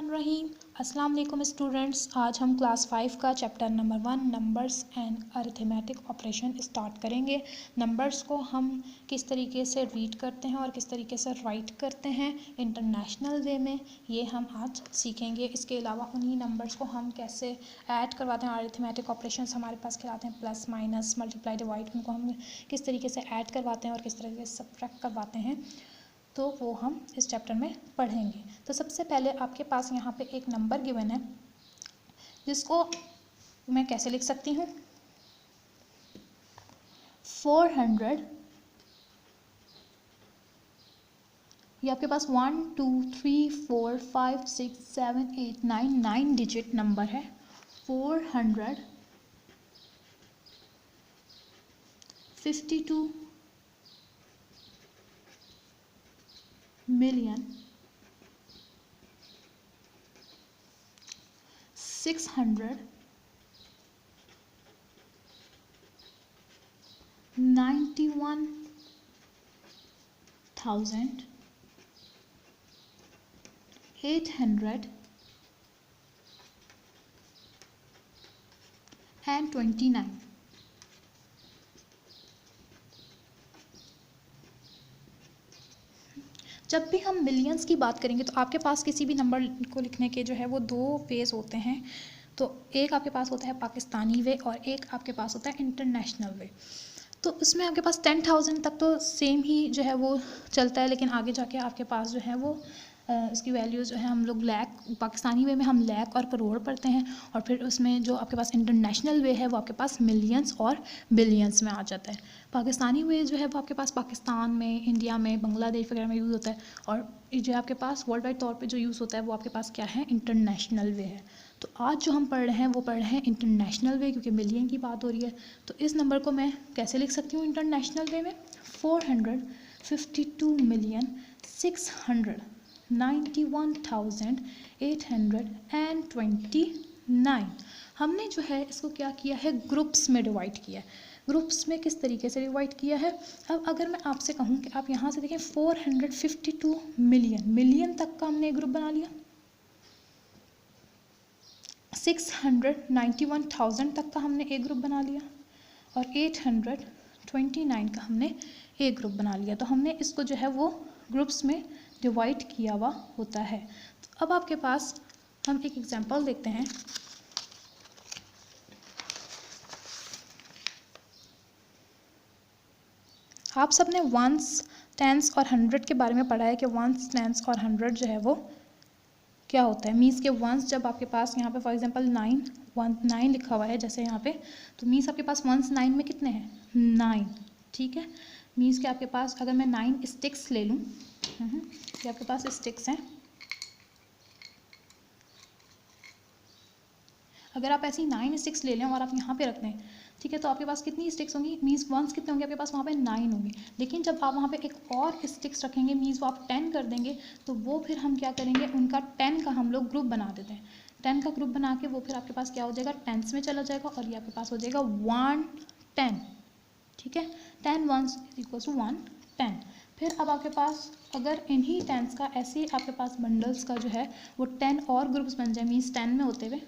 बिस्मिल्लाहिर्रहमानिर्रहीम। अस्सलाम वालेकुम स्टूडेंट्स। आज हम क्लास 5 का chapter number 1 numbers and arithmetic operation start करेंगे। नंबर्स को हम किस तरीके से रीड करते हैं और किस तरीके से राइट करते हैं इंटरनेशनल वे में, ये हम आज सीखेंगे। इसके अलावा उन्हीं नंबर्स को हम कैसे ऐड करवाते हैं, अरिथमेटिक ऑपरेशंस हमारे पास खिलाते हैं, प्लस माइनस मल्टीप्लाई डिवाइड, उनको हम किस तरीके से ऐड करवाते हैं और किस तरीके से सब्ट्रैक्ट करवाते हैं, तो वो हम इस चैप्टर में पढ़ेंगे। तो सबसे पहले आपके पास यहाँ पे एक नंबर गिवन है जिसको मैं कैसे लिख सकती हूँ, 400। ये आपके पास 1 2 3 4 5 6 7 8 9 डिजिट नंबर है। 452 million 691,829। जब भी हम मिलियंस की बात करेंगे तो आपके पास किसी भी नंबर को लिखने के जो है वो दो वेज होते हैं। तो एक आपके पास होता है पाकिस्तानी वे और एक आपके पास होता है इंटरनेशनल वे। तो उसमें आपके पास 10,000 तक तो सेम ही जो है वो चलता है, लेकिन आगे जाके आपके पास जो है वो इसकी वैल्यू जो है हम लोग लाख, पाकिस्तानी वे में हम लाख और करोड़ पढ़ते हैं, और फिर उसमें जो आपके पास इंटरनेशनल वे है वो आपके पास मिलियंस और बिलियंस में आ जाता है। पाकिस्तानी वे जो है वो आपके पास पाकिस्तान में, इंडिया में, बांग्लादेश वगैरह में यूज़ होता है, और जो आपके पास वर्ल्ड वाइड तौर पे जो यूज़ होता है वो आपके पास क्या है, इंटरनेशनल वे है। तो आज जो हम पढ़ रहे हैं वो पढ़ रहे हैं इंटरनेशनल वे, क्योंकि मिलियन की बात हो रही है। तो इस नंबर को मैं कैसे लिख सकती हूँ इंटरनेशनल वे में, 452,691,829। हमने जो है इसको क्या किया है, ग्रुप्स में डिवाइड किया है। ग्रुप्स में किस तरीके से डिवाइड किया है, अब अगर मैं आपसे कहूँ कि आप यहाँ से देखें 452 मिलियन तक का हमने एक ग्रुप बना लिया, 691,000 तक का हमने एक ग्रुप बना लिया, और 829 का हमने एक ग्रुप बना लिया। तो हमने इसको जो है वो ग्रुप्स में डिवाइड किया हुआ होता है। तो अब आपके पास हम एक एग्जांपल देखते हैं। आप सब ने वंस, टेंस और 100 के बारे में पढ़ा है कि वंस, टेंस और 100 जो है वो क्या होता है। मीन्स के वंस जब आपके पास यहाँ पे फॉर एग्जांपल 9 लिखा हुआ है जैसे यहाँ पे, तो मीन्स आपके पास वंस 9 में कितने हैं, 9, ठीक है। मीन्स कि आपके पास अगर मैं 9 स्टिक्स ले लूँ, ये आपके पास स्टिक्स हैं, अगर आप ऐसी 9 स्टिक्स ले लें और आप यहाँ पे रख दें, ठीक है, तो आपके पास कितनी स्टिक्स होंगी, मीन्स वंस कितने होंगे आपके पास वहाँ पे 9 होंगे। लेकिन जब आप वहाँ पे एक और स्टिक्स रखेंगे, मीन्स वो आप 10 कर देंगे, तो वो फिर हम क्या करेंगे, उनका 10 का हम लोग ग्रुप बना देते हैं। 10 का ग्रुप बना के वो फिर आपके पास क्या हो जाएगा, टेंस में चला जाएगा, और ये आपके पास हो जाएगा 110, ठीक है। 10 वंस इक्वल्स टू 110। फिर अब आपके पास अगर इन्हीं टेंस का ऐसे ही आपके पास बंडल्स का जो है वो 10 और ग्रुप्स बन जाए, मीन्स 10 में होते हुए,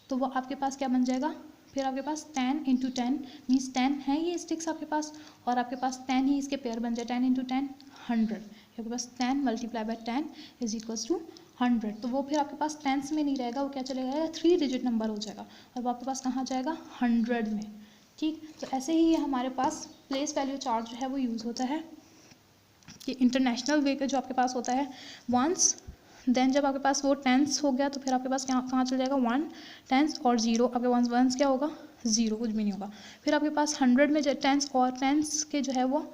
तो वो आपके पास क्या बन जाएगा, फिर आपके पास 10 इंटू 10 मीन्स 10 है ये स्टिक्स आपके पास, और आपके पास 10 ही इसके पेयर बन जाए, 10 इंटू 10 100, आपके पास 10 multiply by 10 is equals to 100। तो वो फिर आपके पास टेंस में नहीं रहेगा, वो क्या चलेगा, 3 डिजिट नंबर हो जाएगा, और वो आपके पास कहाँ जाएगा, 100 में, ठीक। तो ऐसे ही हमारे पास प्लेस वैल्यू चार्ट जो है वो यूज़ होता है कि इंटरनेशनल वे का जो आपके पास होता है वंस, देन जब आपके पास वो टेंस हो गया तो फिर आपके पास कहाँ चल जाएगा, 1 टेंस और 0, आपके वंस क्या होगा, 0, कुछ भी नहीं होगा। फिर आपके पास 100 में जो टेंस और टेंस के जो है वो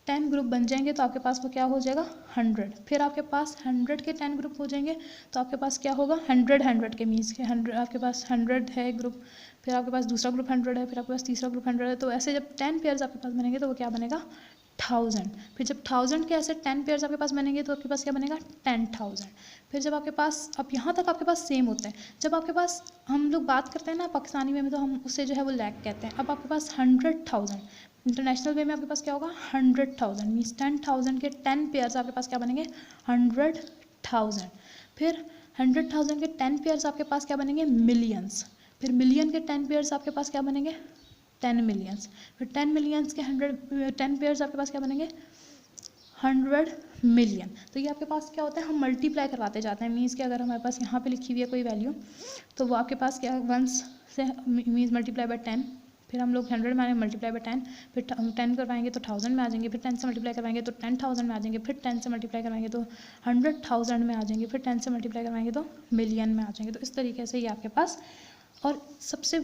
10 ग्रुप बन जाएंगे, तो आपके पास वो क्या हो जाएगा, 100। फिर आपके पास 100 के 10 ग्रुप हो जाएंगे, तो आपके पास क्या होगा, 100 के मीन्स के 100, आपके पास 100 है ग्रुप, फिर आपके पास दूसरा ग्रुप 100 है, फिर आपके पास तीसरा ग्रुप 100 है। तो ऐसे जब 10 पेयर्स आपके पास बनेंगे तो वो क्या बनेगा, 1000। फिर जब 1000 के ऐसे 10 पेयर्स आपके पास बनेंगे तो आपके पास क्या बनेगा, 10,000। फिर जब आपके पास, अब यहाँ तक आपके पास सेम होता है। जब आपके पास हम लोग बात करते हैं ना पाकिस्तानी वे में, तो हम उसे जो है वो लाख कहते हैं। अब आपके पास 100,000, इंटरनेशनल वे में आपके पास क्या होगा, 100,000 मीन्स 10,000 के 10 पेयर्स आपके पास क्या बनेंगे, 100,000। फिर 100,000 के 10 पेयर्स आपके पास क्या बनेंगे, मिलियंस। फिर मिलियन के 10 पेयर्स आपके पास क्या बनेंगे, 10 मिलियंस। फिर 10 मिलियंस के 10 पेयर्स आपके पास क्या बनेंगे, 100 मिलियन। तो ये आपके पास क्या होता है, हम मल्टीप्लाई करवाते जाते हैं। मीन्स कि अगर हमारे पास यहाँ पे लिखी हुई है कोई वैल्यू, तो वो आपके पास क्या, वंस से मीन्स मल्टीप्लाई बाय 10, फिर हम लोग 100 मानेंगे मल्टीप्लाई बाय 10, फिर 10 करवाएंगे तो 1000 में आ जाएंगे, फिर 10 से मल्टीप्लाई करवाएंगे तो 10,000 में आ जाएंगे, फिर 10 से मल्टीप्लाई करवाएंगे तो 100,000 में आ जाएंगे, फिर 10 से मल्टीप्लाई करवाएंगे तो मिलियन में आ जाएंगे। तो इस तरीके से ये आपके पास। और सबसे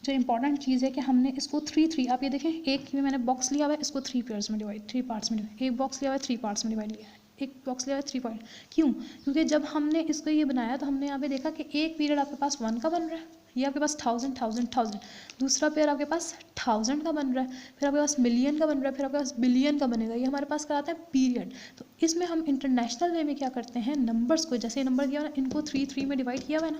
जो इंपॉर्टेंट चीज़ है कि हमने इसको 3 आप ये देखें, एक में मैंने बॉक्स लिया हुआ है, इसको 3 पेयर्स में डिवाइड, 3 पार्ट्स में डिवाइड, एक बॉक्स लिया हुआ है 3 पार्ट्स में डिवाइड लिया है, एक बॉक्स लिया हुआ है 3 पॉइंट। क्यों, क्योंकि जब हमने इसको ये बनाया तो हमने यहाँ पे देखा कि एक पीरियड आपके पास 1 का बन रहा है, ये आपके पास 1000, दूसरा पेयर आपके पास 1000 का बन रहा है, फिर आपके पास मिलियन का बन रहा है, फिर आपके पास बिलियन का बनेगा। ये हमारे पास कराता है पीरियड। तो इसमें हम इंटरनेशनल वे में क्या करते हैं, नंबर्स को, जैसे नंबर दिया हुआ ना, इनको 3 में डिवाइड किया हुआ है ना,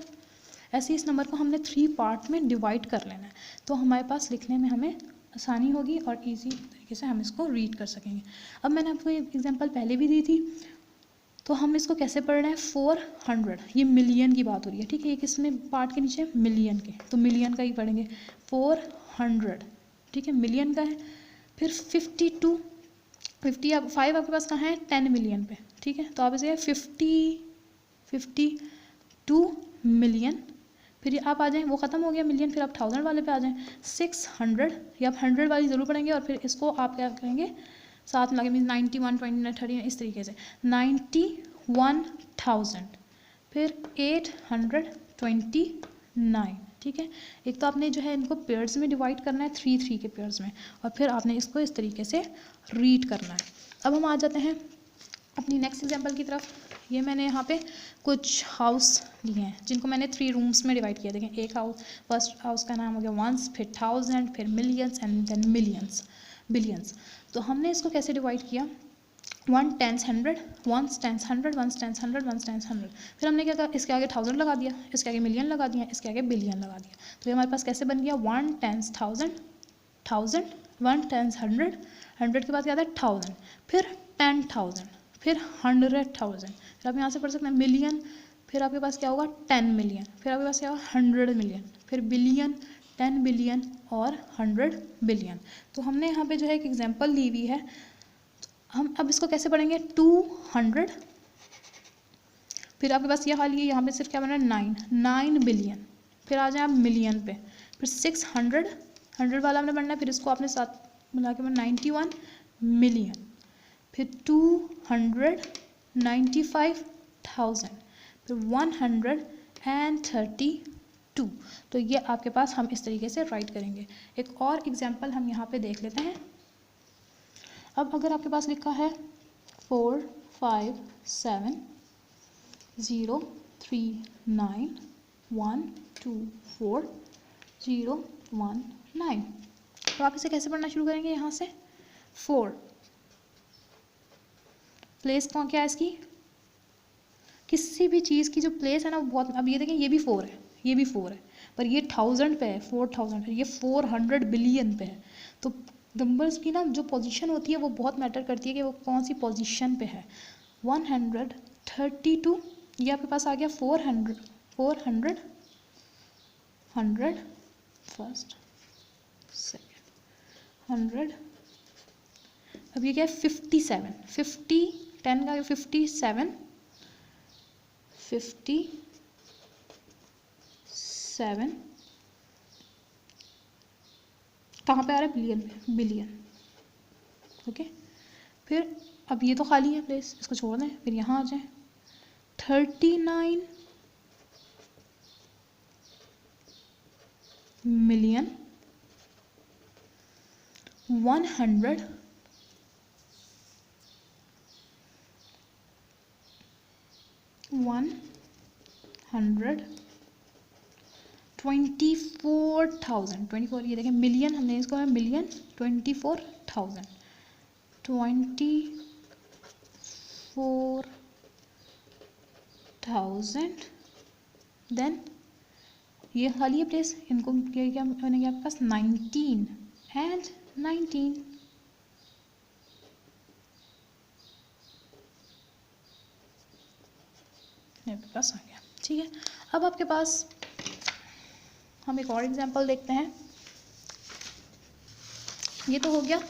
ऐसे इस नंबर को हमने 3 पार्ट में डिवाइड कर लेना है। तो हमारे पास लिखने में हमें आसानी होगी और इजी तरीके से हम इसको रीड कर सकेंगे। अब मैंने आपको ये एग्जांपल पहले भी दी थी, तो हम इसको कैसे पढ़ रहे हैं, 400, ये मिलियन की बात हो रही है, ठीक है। एक इसमें पार्ट के नीचे मिलियन के, तो मिलियन का ही पढ़ेंगे 400, ठीक है, मिलियन का है। फिर 52, 5 आपके पास कहाँ है, 10 मिलियन पे, ठीक है। तो आप इसे 52 मिलियन, फिर आप आ जाएं, वो ख़त्म हो गया मिलियन, फिर आप 1000 वाले पे आ जाएं, 600, या आप 100 वाली ज़रूर पढ़ेंगे, और फिर इसको आप क्या करेंगे, साथ में लगे, मीन 91, 29, 30, इस तरीके से 91,000, फिर 829, ठीक है। एक तो आपने जो है इनको पेयर्स में डिवाइड करना है, 3 के पेयर्स में, और फिर आपने इसको इस तरीके से रीड करना है। अब हम आ जाते हैं अपनी नेक्स्ट एग्जाम्पल की तरफ। ये मैंने यहाँ पे कुछ हाउस लिए हैं जिनको मैंने 3 रूम्स में डिवाइड किया। देखें, एक हाउस, फर्स्ट हाउस का नाम हो गया वंस, फिर 1000, फिर millions and then millions, billions. तो हमने इसको कैसे डिवाइड किया, 1 10 100, 1 10 100, 1 10 100, 1 10 100। फिर हमने क्या कहा, इसके आगे 1000 लगा दिया, इसके आगे मिलियन लगा दिया, इसके आगे बिलियन लगा दिया। तो ये हमारे पास कैसे बन गया, 1 10 1000, 1000, 1 10 100, 100 के बाद क्या आता है 1000, फिर 10,000, फिर 100,000, फिर आप यहाँ से पढ़ सकते हैं मिलियन, फिर आपके पास क्या होगा 10 मिलियन, फिर आपके पास क्या होगा 100 मिलियन, फिर बिलियन, 10 बिलियन और 100 बिलियन। तो हमने यहाँ पे जो है एक एग्जांपल ली हुई है। हम अब इसको कैसे पढ़ेंगे, 200, फिर आपके पास ये खाली है, यहाँ पे सिर्फ क्या बना है 9 बिलियन, फिर आ जाए आप मिलियन पे, फिर 600, 100 वाला आपने पढ़ना है, फिर इसको आपने साथ मिला के 91 मिलियन, फिर 295,000, फिर 132। तो ये आपके पास हम इस तरीके से राइट करेंगे। एक और एग्जांपल हम यहाँ पे देख लेते हैं। अब अगर आपके पास लिखा है 4 5 7 0 3 9 1 2 4 0 1 9, तो आप इसे कैसे पढ़ना शुरू करेंगे, यहाँ से 4, प्लेस कौन क्या है इसकी, किसी भी चीज़ की जो प्लेस है ना वो बहुत, अब ये देखें ये भी 4 है, ये भी 4 है, पर ये 1000 पे है, 4000 है, ये 400 बिलियन पे है। तो नंबर्स की ना जो पोजीशन होती है वो बहुत मैटर करती है कि वो कौन सी पोजीशन पे है। 132, ये आपके पास आ गया 400, 100 फर्स्ट सेकेंड 100, अब ये क्या है 57, 50 10 का 57, 57 कहाँ पे आ रहा है, बिलियन पे, बिलियन, ओके। फिर अब ये तो खाली है प्लेस, इसको छोड़ दें, फिर यहाँ आ जाए 39 मिलियन 100 124,000, 24, ये देखें मिलियन, हमने इसको है मिलियन 24,000, 24,000, देन ये खाली है प्लेस, इनको क्या बनेंगे आपके पास 19 एंड 19, आपके पास आ गया। ठीक है, अब आपके पास हम एक और एग्जांपल देखते हैं। ये तो हो गया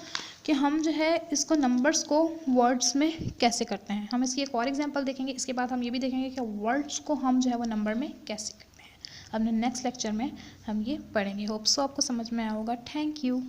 कि हम जो है इसको नंबर्स को वर्ड्स में कैसे करते हैं। हम इसकी एक और एग्जांपल देखेंगे, इसके बाद हम ये भी देखेंगे कि वर्ड्स को हम जो है वो नंबर में कैसे करते हैं। अपने नेक्स्ट लेक्चर में हम ये पढ़ेंगे। होप सो आपको समझ में आया होगा। Thank you.